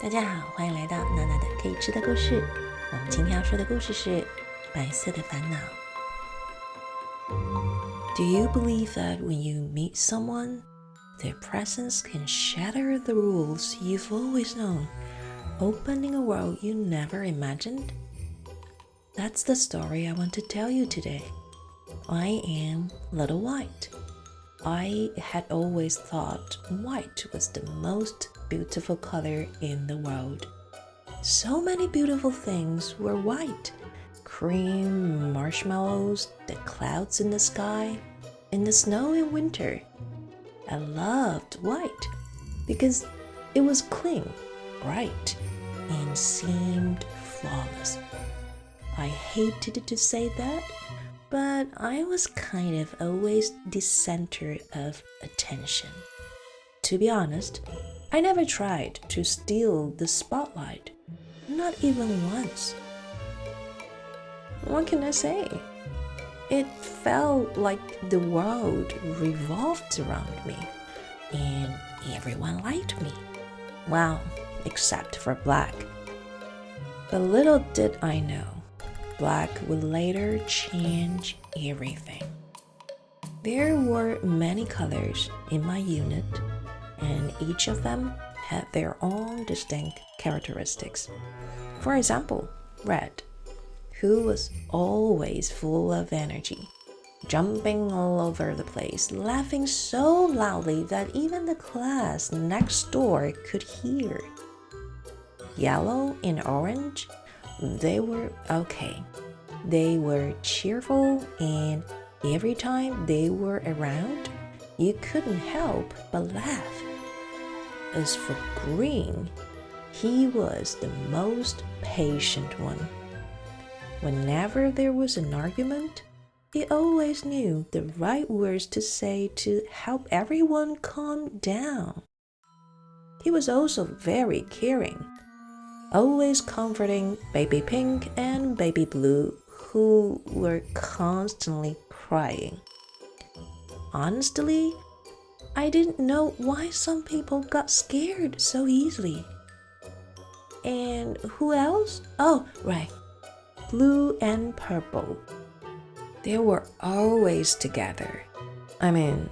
大家好，欢迎来到娜娜的可以吃的故事。我们今天要说的故事是白色的烦恼。Do you believe that when you meet someone, their presence can shatter the rules you've always known, opening a world you never imagined? That's the story I want to tell you today. I am Little White. I had always thought white was the most beautiful color in the world. So many beautiful things were white. Cream, marshmallows, the clouds in the sky, and the snow in winter. I loved white because it was clean, bright, and seemed flawless. I hated to say that, but I was kind of always the center of attention. To be honest, I never tried to steal the spotlight, not even once. What can I say? It felt like the world revolved around me, and everyone liked me. Well, except for black. But little did I know, black would later change everything. There were many colors in my unit, and each of them had their own distinct characteristics. For example, red, who was always full of energy, jumping all over the place, laughing so loudly that even the class next door could hear. Yellow and orange, they were okay. They were cheerful, and every time they were around, you couldn't help but laugh. As for green, he was the most patient one. Whenever there was an argument, he always knew the right words to say to help everyone calm down. He was also very caring, always comforting baby pink and baby blue, who were constantly crying. Honestly, I didn't know why some people got scared so easily. And who else? Oh, right. Blue and purple. They were always together. I mean,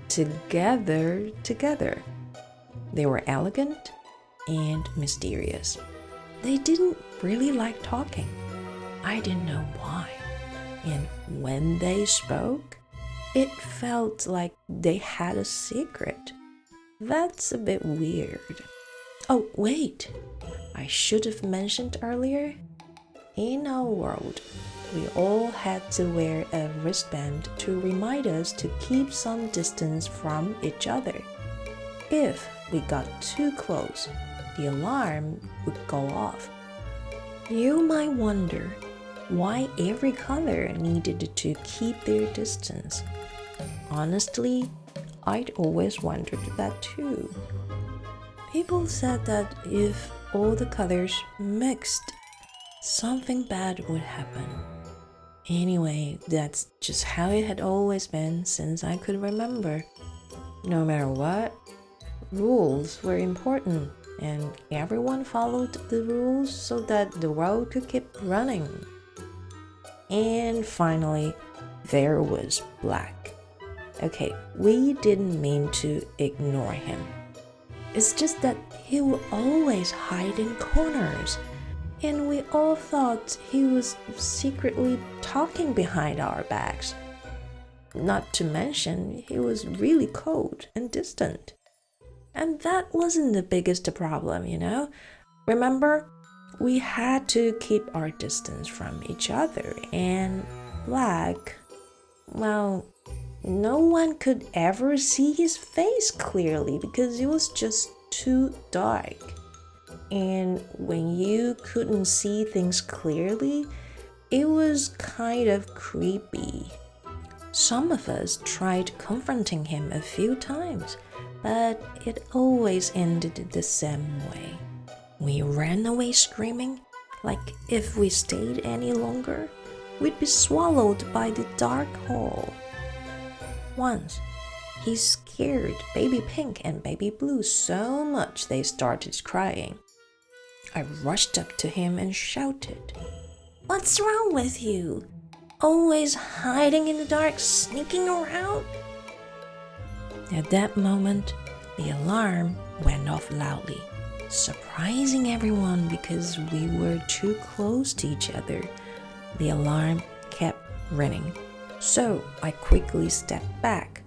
together. They were elegant and mysterious. They didn't really like talking. I didn't know why. And when they spoke, it felt like they had a secret. That's a bit weird. Oh, wait. I should have mentioned earlier. In our world, we all had to wear a wristband to remind us to keep some distance from each other. If we got too close, the alarm would go off. You might wonder why every color needed to keep their distance. Honestly, I'd always wondered that too. People said that if all the colors mixed, something bad would happen. Anyway, that's just how it had always been since I could remember. No matter what, rules were important, and everyone followed the rules so that the world could keep running. And finally, there was black. Okay, we didn't mean to ignore him. It's just that he would always hide in corners, and we all thought he was secretly talking behind our backs. Not to mention, he was really cold and distant. And that wasn't the biggest problem, you know? Remember, we had to keep our distance from each other, and black, well, no one could ever see his face clearly because it was just too dark. And when you couldn't see things clearly, it was kind of creepy. Some of us tried confronting him a few times, but it always ended the same way. We ran away screaming, like if we stayed any longer, we'd be swallowed by the dark hole. Once, he scared baby pink and baby blue so much they started crying. I rushed up to him and shouted, "What's wrong with you? Always hiding in the dark, sneaking around?" At that moment, the alarm went off loudly, surprising everyone because we were too close to each other. The alarm kept ringing, so I quickly stepped back.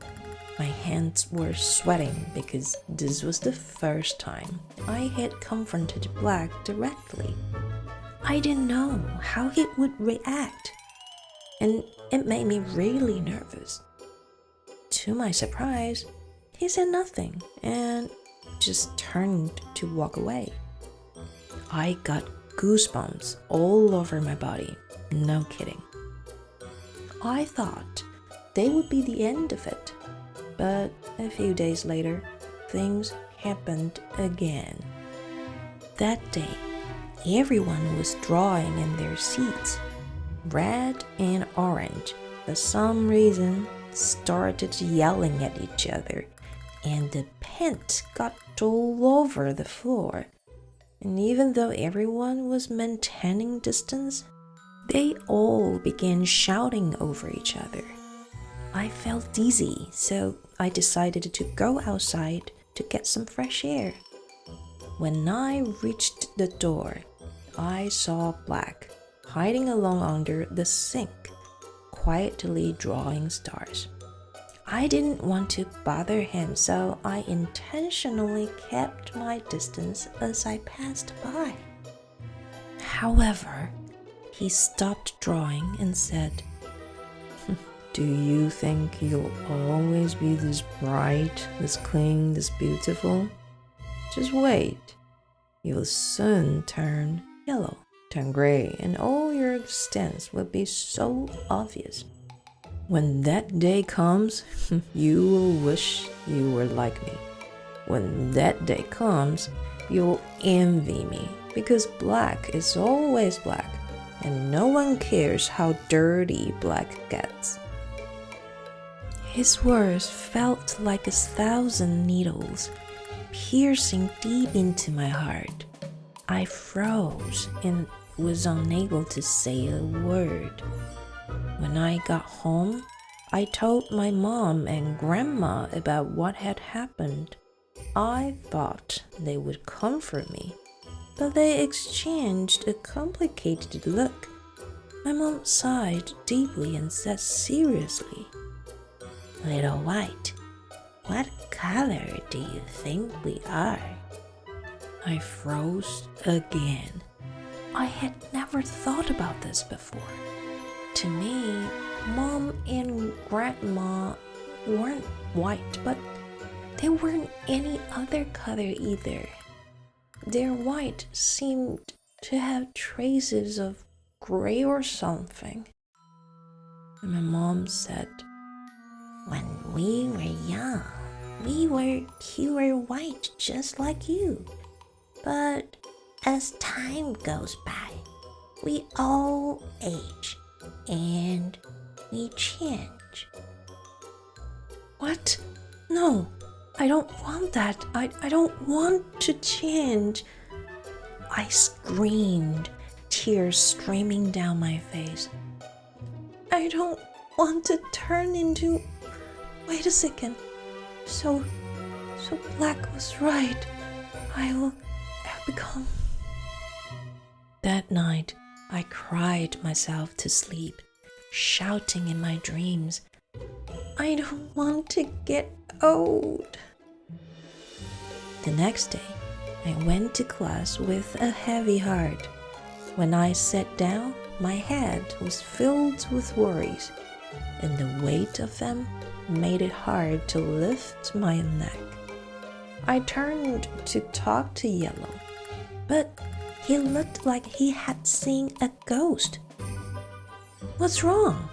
My hands were sweating because this was the first time I had confronted Black directly. I didn't know how he would react, and it made me really nervous. To my surprise, he said nothing and just turned to walk away. I got goosebumps all over my body, no kidding. I thought they would be the end of it, but a few days later, things happened again. That day, everyone was drawing in their seats. Red and orange, for some reason, started yelling at each other, and the paint got all over the floor. And even though everyone was maintaining distance, they all began shouting over each other. I felt dizzy, so I decided to go outside to get some fresh air. When I reached the door, I saw Black hiding along under the sink, quietly drawing stars. I didn't want to bother him, so I intentionally kept my distance as I passed by. However, he stopped drawing and said, "Do you think you'll always be this bright, this clean, this beautiful? Just wait. You'll soon turn yellow, turn gray, and all your existence will be so obvious. When that day comes, you will wish you were like me. When that day comes, you'll envy me, because black is always black, and no one cares how dirty black gets." His words felt like 1,000 needles, piercing deep into my heart. I froze and was unable to say a word. When I got home, I told my mom and grandma about what had happened. I thought they would comfort me, but they exchanged a complicated look. My mom sighed deeply and said seriously, "Little White, what color do you think we are?" I froze again. I had never thought about this before. To me, Mom and Grandma weren't white, but they weren't any other color either. Their white seemed to have traces of gray or something. And my mom said, "When we were young, we were pure white just like you. But as time goes by, we all age and we change." What? No, I don't want that. I don't want to change. I screamed, tears streaming down my face. I don't want to turn into... Wait a second. So Black was right. I'll become... That night, I cried myself to sleep, shouting in my dreams, "I don't want to get old." The next day, I went to class with a heavy heart. When I sat down, my head was filled with worries, and the weight of them made it hard to lift my neck. I turned to talk to Yellow, but he looked like he had seen a ghost. What's wrong?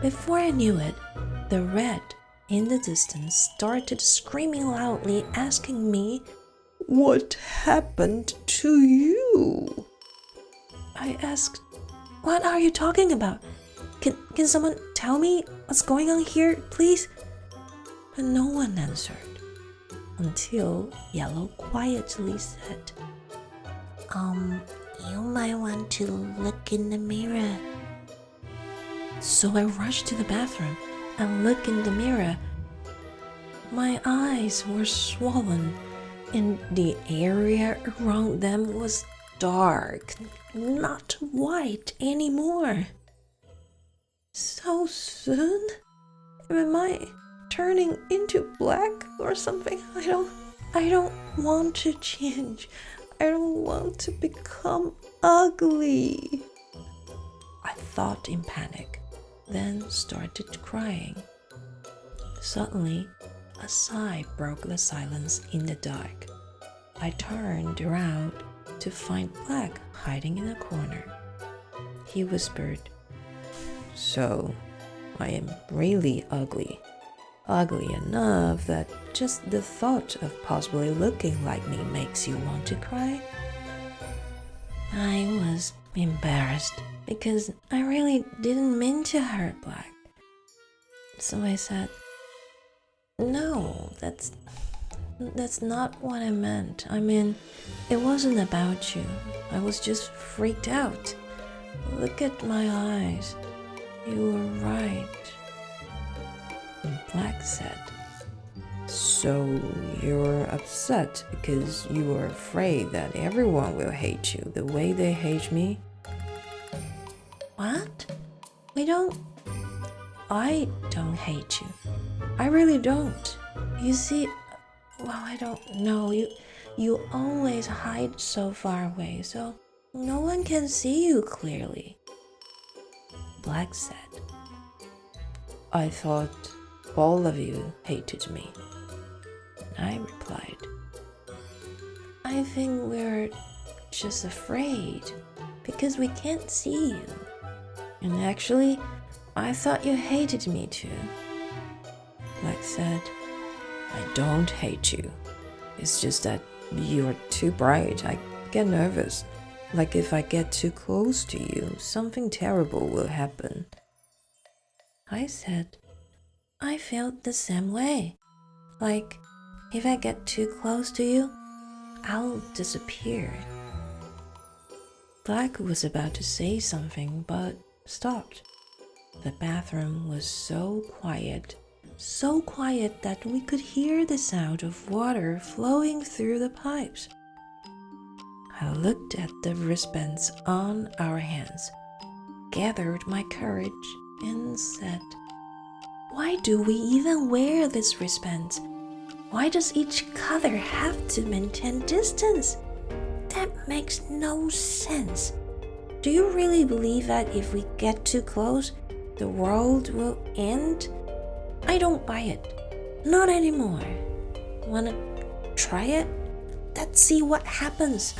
Before I knew it, the red in the distance started screaming loudly, asking me, "What happened to you?" I asked, "What are you talking about? Can someone tell me what's going on here, please?" But no one answered, until Yellow quietly said, You might want to look in the mirror. So I rushed to the bathroom and looked in the mirror. My eyes were swollen, and the area around them was dark, not white anymore. So soon? Am I turning into black or something? I don't want to change. I don't want to become ugly. I thought in panic, then started crying. Suddenly, a sigh broke the silence in the dark. I turned around to find Black hiding in a corner. He whispered, "So, I am really ugly. Ugly enough that just the thought of possibly looking like me makes you want to cry?" I was embarrassed because I really didn't mean to hurt Black. So I said, "No, that's not what I meant. I mean, it wasn't about you. I was just freaked out. Look at my eyes. You were right." And Black said, "So you're upset because you were afraid that everyone will hate you the way they hate me?" What? I don't hate you. I really don't. You see, well, I don't know. You always hide so far away, so no one can see you clearly. Black said, "I thought all of you hated me." I replied, "I think we're just afraid because we can't see you. And actually, I thought you hated me too." Black said, "I don't hate you. It's just that you're too bright. I get nervous. Like if I get too close to you, something terrible will happen." I said, "I felt the same way. Like if I get too close to you, I'll disappear." Black was about to say something but stopped. The bathroom was so quiet that we could hear the sound of water flowing through the pipes. I looked at the wristbands on our hands, gathered my courage, and said, "Why do we even wear these wristbands? Why does each color have to maintain distance? That makes no sense. Do you really believe that if we get too close, the world will end? I don't buy it. Not anymore. Wanna try it? Let's see what happens."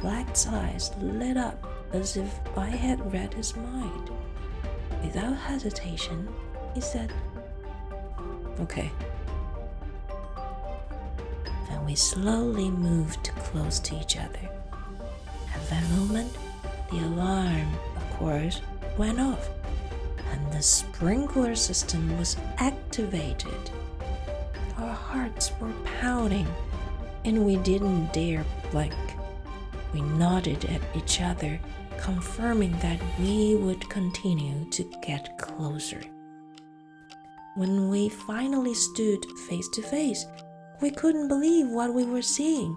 Black's eyes lit up as if I had read his mind. Without hesitation, he said, "Okay." And we slowly moved close to each other. At that moment, the alarm, of course, went off, and the sprinkler system was activated. Our hearts were pounding, and we didn't dare blink. We nodded at each other, confirming that we would continue to get closer. When we finally stood face to face, we couldn't believe what we were seeing,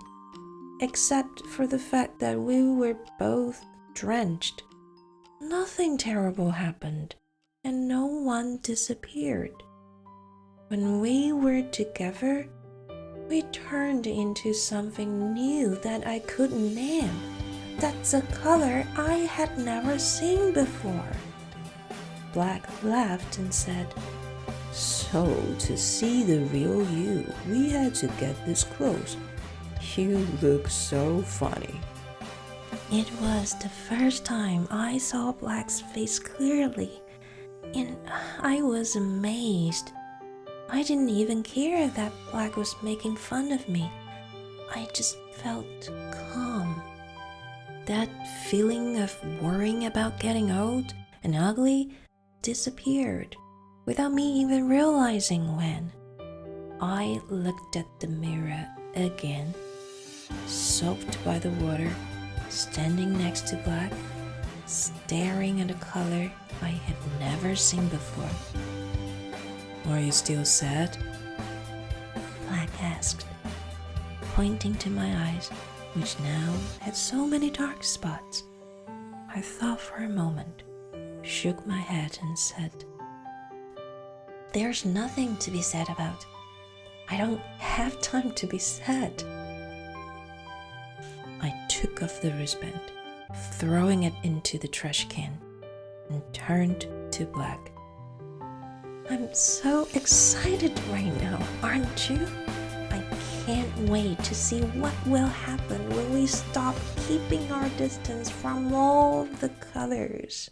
except for the fact that we were both drenched. Nothing terrible happened, and no one disappeared. When we were together, we turned into something new that I couldn't name. That's a color I had never seen before. Black laughed and said, "So, to see the real you, we had to get this close. You look so funny." It was the first time I saw Black's face clearly, and I was amazed. I didn't even care that Black was making fun of me. I just felt calm. That feeling of worrying about getting old and ugly disappeared without me even realizing when. I looked at the mirror again soaked by the water, standing next to Black, staring at a color I had never seen before. Are you still sad? Black asked, pointing to my eyes, which now had so many dark spots. I thought for a moment, shook my head and said, There's nothing to be sad about. I don't have time to be sad. I took off the wristband, throwing it into the trash can, and turned to Black. I'm so excited right now, aren't you? I can't wait to see what will happen when we stop keeping our distance from all the colors.